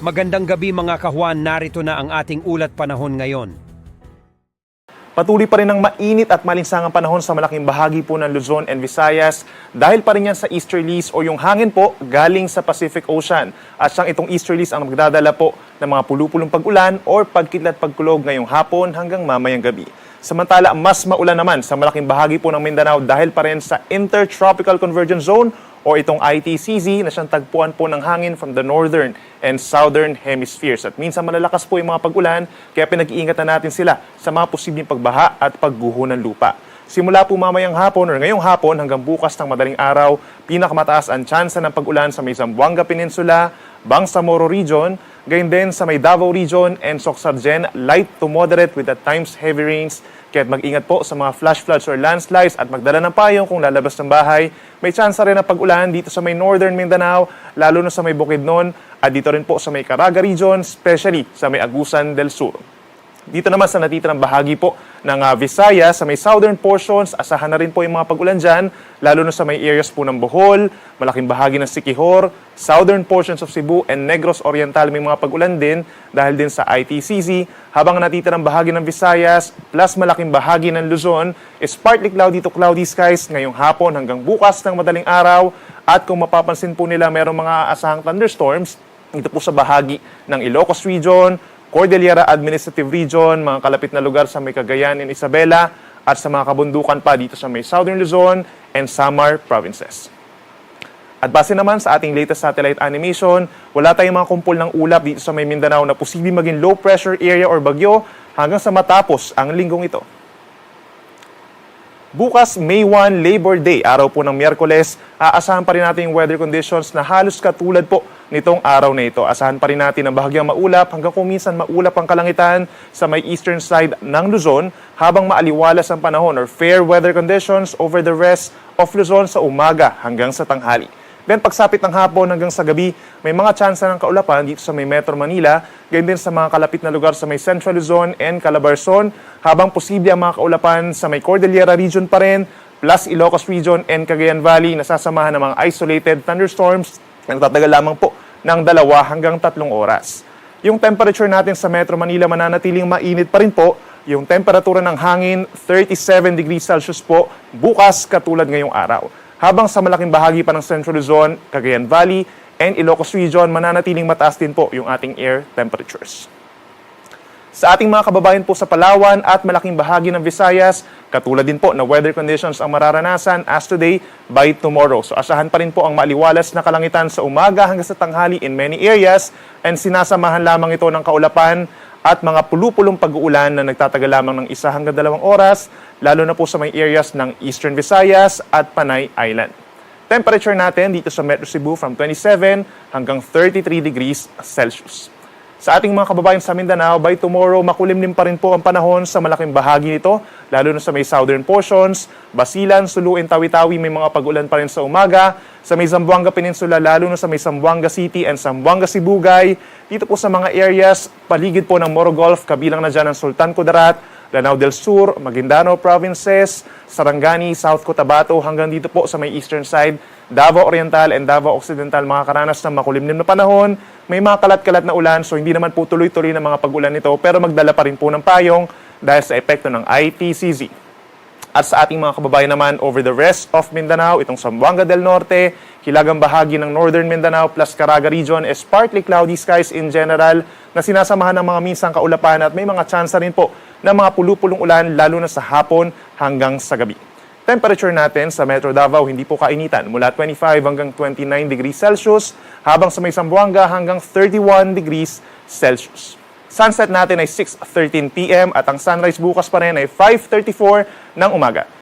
Magandang gabi mga kahuan, narito na ang ating ulat panahon ngayon. Patuloy pa rin ang mainit at malinsangang panahon sa malaking bahagi po ng Luzon and Visayas dahil pa rin yan sa easterlies o yung hangin po galing sa Pacific Ocean. At siyang itong easterlies ang magdadala po ng mga pulupulong pag-ulan o pagkidlat pagkulog ngayong hapon hanggang mamayang gabi. Samantala, mas maulan naman sa malaking bahagi po ng Mindanao dahil pa rin sa Intertropical Convergence Zone o itong ITCZ na siyang tagpuan po ng hangin from the northern and southern hemispheres. At minsan malalakas po yung mga pag-ulan, kaya pinag-iingatan natin sila sa mga posibleng pagbaha at pagguho ng lupa. Simula po mamayang hapon or ngayong hapon hanggang bukas ng madaling araw, pinakamataas ang tsansa ng pag-ulan sa may Zamboanga Peninsula, Bangsamoro Region, gayon din sa may Davao Region and Soxargen, light to moderate with at times heavy rains. Kaya't mag-ingat po sa mga flash floods or landslides at magdala ng payong kung lalabas ng bahay. May tsansa rin ng pag-ulan dito sa may northern Mindanao, lalo na sa may Bukidnon at dito rin po sa may Caraga Region, especially sa may Agusan del Sur. Dito naman sa natitirang bahagi po ng Visayas, sa may southern portions, asahan na rin po yung mga pag-ulan dyan, lalo na sa may areas po ng Bohol, malaking bahagi ng Siquijor, southern portions of Cebu, and Negros Oriental may mga pag-ulan din dahil din sa ITCZ, habang natitirang bahagi ng Visayas, plus malaking bahagi ng Luzon, is partly cloudy to cloudy skies ngayong hapon hanggang bukas ng madaling araw, at kung mapapansin po nila merong mga asahang thunderstorms, dito po sa bahagi ng Ilocos Region, Cordillera Administrative Region, mga kalapit na lugar sa may Cagayan and Isabela, at sa mga kabundukan pa dito sa may Southern Luzon and Samar provinces. At base naman sa ating latest satellite animation, wala tayong mga kumpol ng ulap dito sa may Mindanao na posibleng maging low pressure area or bagyo hanggang sa matapos ang linggong ito. Bukas, May 1, Labor Day, araw po ng Miyerkules, aasahan pa rin natin yung weather conditions na halos katulad po nitong araw na ito. Asahan pa rin natin ang bahagyang maulap hanggang kung minsan maulap ang kalangitan sa may eastern side ng Luzon habang maaliwalas ang panahon or fair weather conditions over the rest of Luzon sa umaga hanggang sa tanghali. Then pagsapit ng hapon hanggang sa gabi, may mga tsansa ng kaulapan dito sa may Metro Manila, gayon din sa mga kalapit na lugar sa may Central Luzon and Calabarzon, habang posible ang mga kaulapan sa may Cordillera Region pa rin, plus Ilocos Region and Cagayan Valley, nasasamahan ng mga isolated thunderstorms na nagtatagal lamang po ng 2 hanggang 3 oras. Yung temperature natin sa Metro Manila mananatiling mainit pa rin po, yung temperatura ng hangin 37 degrees Celsius po bukas katulad ngayong araw. Habang sa malaking bahagi pa ng Central Luzon, Cagayan Valley, and Ilocos Region, mananatiling mataas din po yung ating air temperatures. Sa ating mga kababayan po sa Palawan at malaking bahagi ng Visayas, katulad din po na weather conditions ang mararanasan as today by tomorrow. So asahan pa rin po ang maaliwalas na kalangitan sa umaga hanggang sa tanghali in many areas, and sinasamahan lamang ito ng kaulapan at mga pulupulong pag-uulan na nagtatagal lamang ng 1 hanggang 2 oras, lalo na po sa may areas ng Eastern Visayas at Panay Island. Temperature natin dito sa Metro Cebu from 27 hanggang 33 degrees Celsius. Sa ating mga kababayan sa Mindanao, by tomorrow, makulimlim pa rin po ang panahon sa malaking bahagi nito, lalo na sa may southern portions, Basilan, Sulu, and Tawi-Tawi, may mga pag-ulan pa rin sa umaga. Sa may Zamboanga Peninsula, lalo na sa may Zamboanga City and Zamboanga Sibugay. Dito po sa mga areas, paligid po ng Moro Gulf, kabilang na dyan ang Sultan Kudarat, Lanao del Sur, Maguindano Provinces, Sarangani, South Cotabato, hanggang dito po sa may eastern side, Davao Oriental and Davao Occidental, mga karanas ng makulimlim na panahon. May mga kalat-kalat na ulan, so hindi naman po tuloy-tuloy na mga pag-ulan nito, pero magdala pa rin po ng payong dahil sa epekto ng ITCZ. At sa ating mga kababayan naman over the rest of Mindanao, itong Zamboanga del Norte, hilagang bahagi ng Northern Mindanao plus Caraga Region is partly cloudy skies in general na sinasamahan ng mga minsang kaulapan at may mga tsansa rin po ng mga pulupulong ulan lalo na sa hapon hanggang sa gabi. Temperature natin sa Metro Davao hindi po kainitan mula 25 hanggang 29 degrees Celsius habang sa may Zamboanga hanggang 31 degrees Celsius. Sunset natin ay 6:13 p.m. at ang sunrise bukas pa rin ay 5:34 ng umaga.